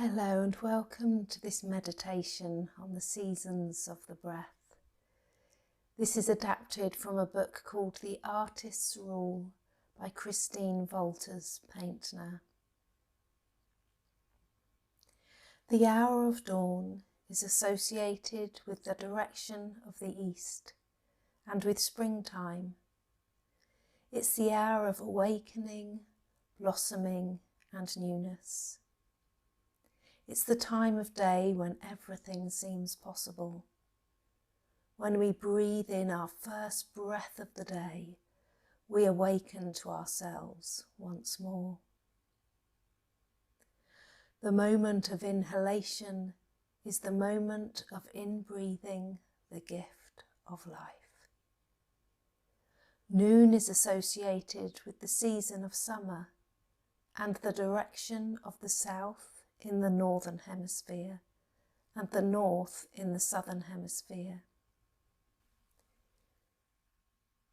Hello and welcome to this meditation on the seasons of the breath. This is adapted from a book called The Artist's Rule by Christine Valters Paintner. The hour of dawn is associated with the direction of the east and with springtime. It's the hour of awakening, blossoming and newness. It's the time of day when everything seems possible. When we breathe in our first breath of the day, we awaken to ourselves once more. The moment of inhalation is the moment of inbreathing the gift of life. Noon is associated with the season of summer and the direction of the south in the northern hemisphere and the north in the southern hemisphere.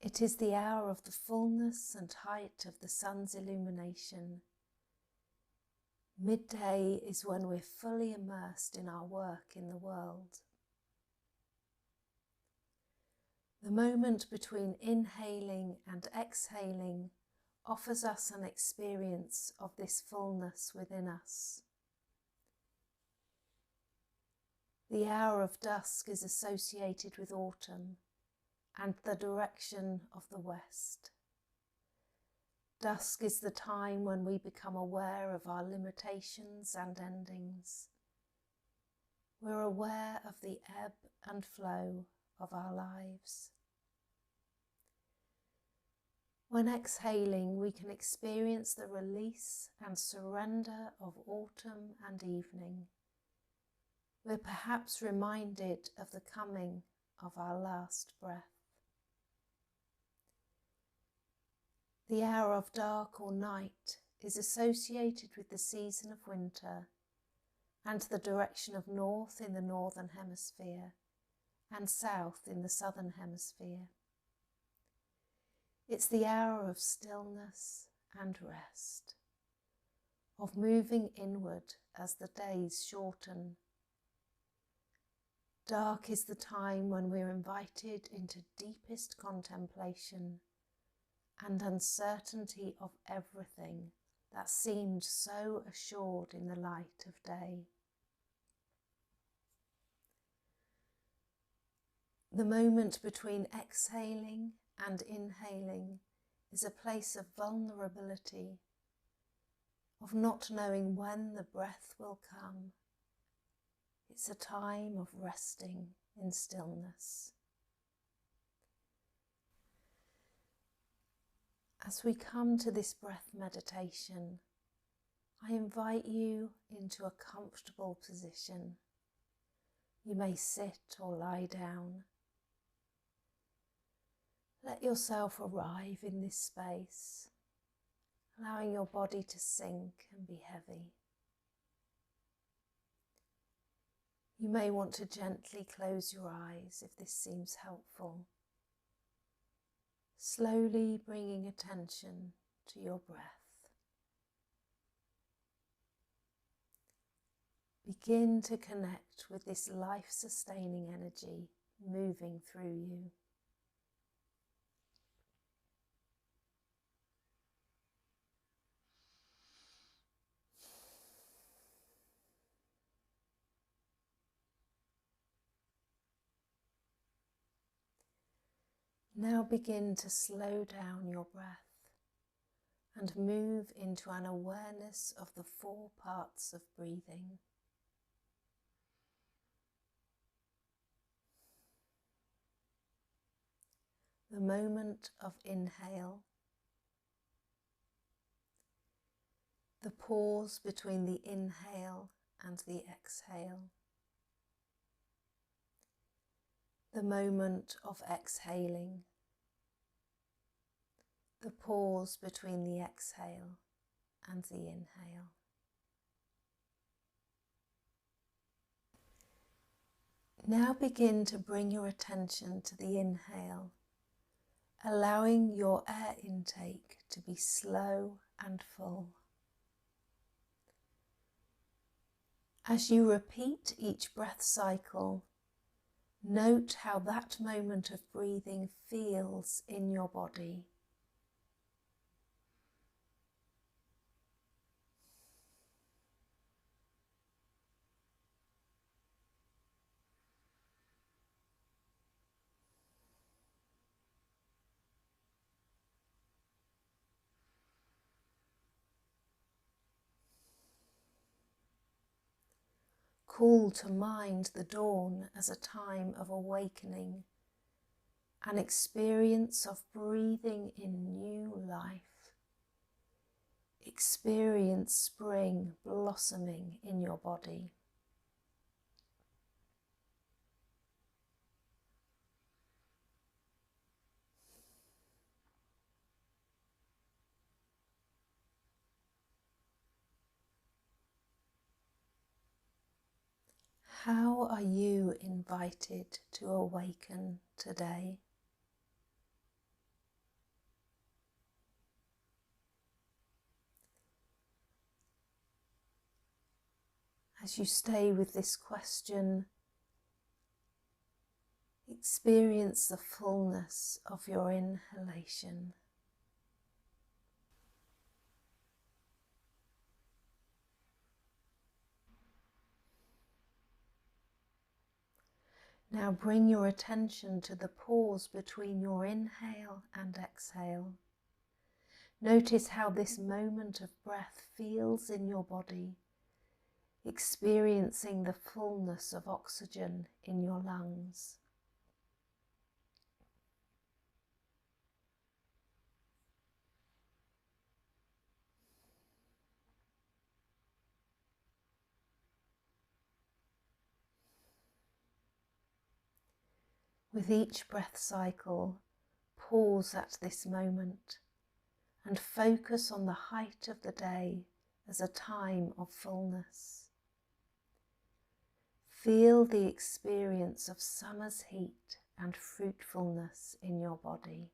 It is the hour of the fullness and height of the sun's illumination. Midday is when we're fully immersed in our work in the world. The moment between inhaling and exhaling offers us an experience of this fullness within us. The hour of dusk is associated with autumn and the direction of the west. Dusk is the time when we become aware of our limitations and endings. We're aware of the ebb and flow of our lives. When exhaling, we can experience the release and surrender of autumn and evening. We're perhaps reminded of the coming of our last breath. The hour of dark or night is associated with the season of winter and the direction of north in the northern hemisphere and south in the southern hemisphere. It's the hour of stillness and rest, of moving inward as the days shorten. Dark is the time when we're invited into deepest contemplation and uncertainty of everything that seemed so assured in the light of day. The moment between exhaling and inhaling is a place of vulnerability, of not knowing when the breath will come. It's a time of resting in stillness. As we come to this breath meditation, I invite you into a comfortable position. You may sit or lie down. Let yourself arrive in this space, allowing your body to sink and be heavy. You may want to gently close your eyes if this seems helpful, slowly bringing attention to your breath. Begin to connect with this life-sustaining energy moving through you. Now begin to slow down your breath and move into an awareness of the 4 parts of breathing. The moment of inhale, the pause between the inhale and the exhale, the moment of exhaling, the pause between the exhale and the inhale. Now begin to bring your attention to the inhale, allowing your air intake to be slow and full. As you repeat each breath cycle, note how that moment of breathing feels in your body. Call to mind the dawn as a time of awakening, an experience of breathing in new life. Experience spring blossoming in your body. How are you invited to awaken today? As you stay with this question, experience the fullness of your inhalation. Now bring your attention to the pause between your inhale and exhale. Notice how this moment of breath feels in your body, experiencing the fullness of oxygen in your lungs. With each breath cycle, pause at this moment and focus on the height of the day as a time of fullness. Feel the experience of summer's heat and fruitfulness in your body.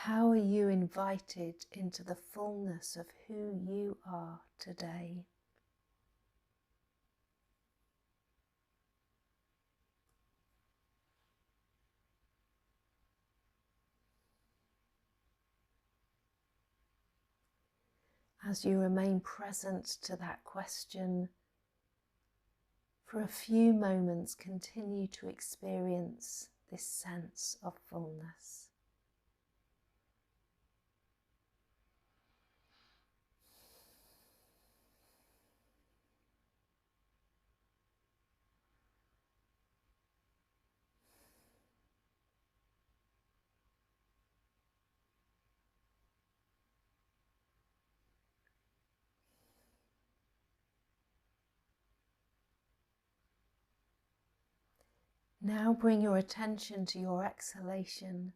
How are you invited into the fullness of who you are today? As you remain present to that question, for a few moments continue to experience this sense of fullness. Now bring your attention to your exhalation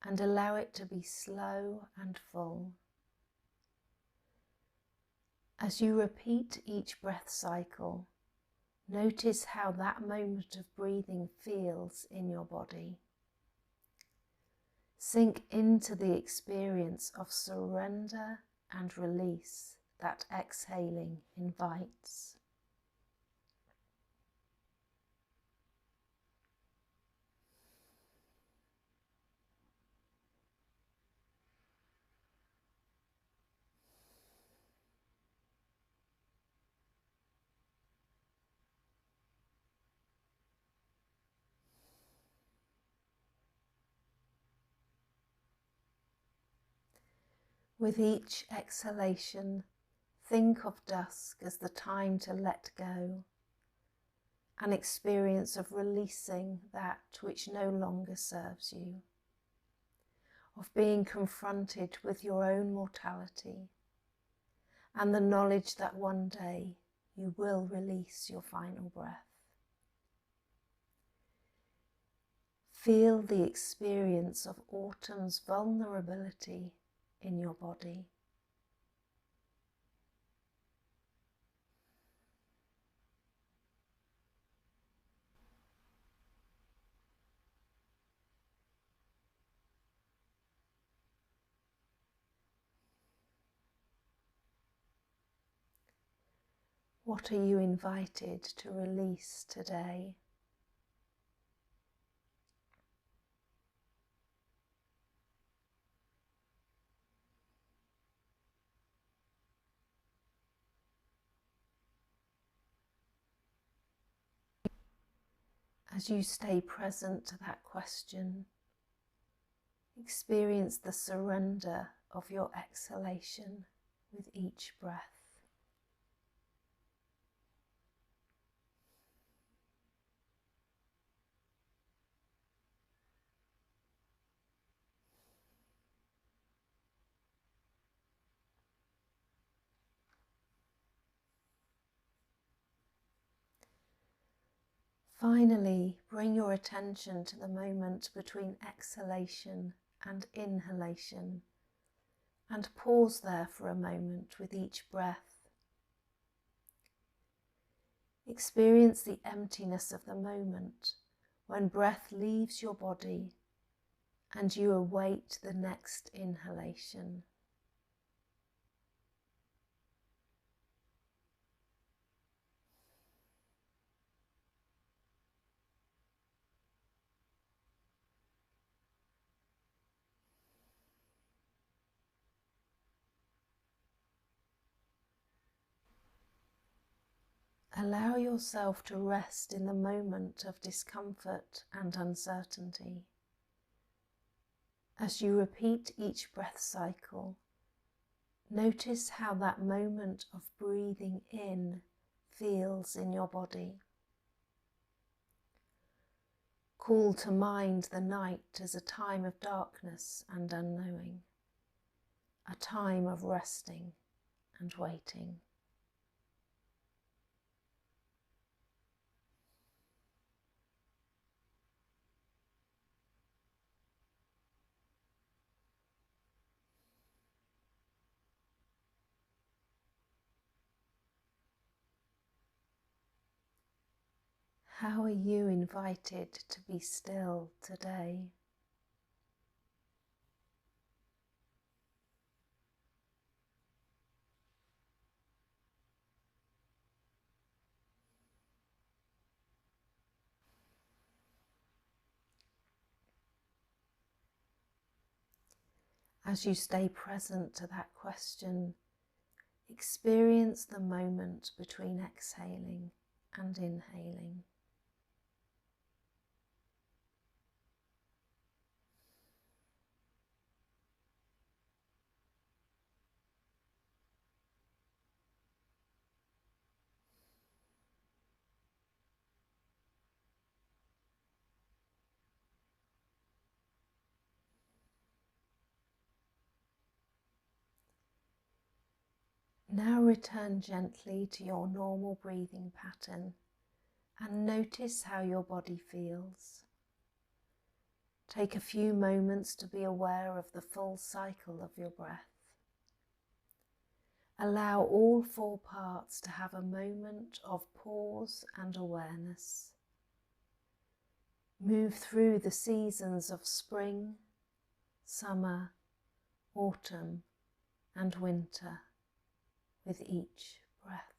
and allow it to be slow and full. As you repeat each breath cycle, notice how that moment of breathing feels in your body. Sink into the experience of surrender and release that exhaling invites. With each exhalation, think of dusk as the time to let go, an experience of releasing that which no longer serves you, of being confronted with your own mortality, and the knowledge that one day you will release your final breath. Feel the experience of autumn's vulnerability in your body. What are you invited to release today? As you stay present to that question, experience the surrender of your exhalation with each breath. Finally, bring your attention to the moment between exhalation and inhalation, and pause there for a moment with each breath. Experience the emptiness of the moment when breath leaves your body and you await the next inhalation. Allow yourself to rest in the moment of discomfort and uncertainty. As you repeat each breath cycle, notice how that moment of breathing in feels in your body. Call to mind the night as a time of darkness and unknowing, a time of resting and waiting. How are you invited to be still today? As you stay present to that question, experience the moment between exhaling and inhaling. Now return gently to your normal breathing pattern and notice how your body feels. Take a few moments to be aware of the full cycle of your breath. Allow all 4 parts to have a moment of pause and awareness. Move through the seasons of spring, summer, autumn, and winter with each breath.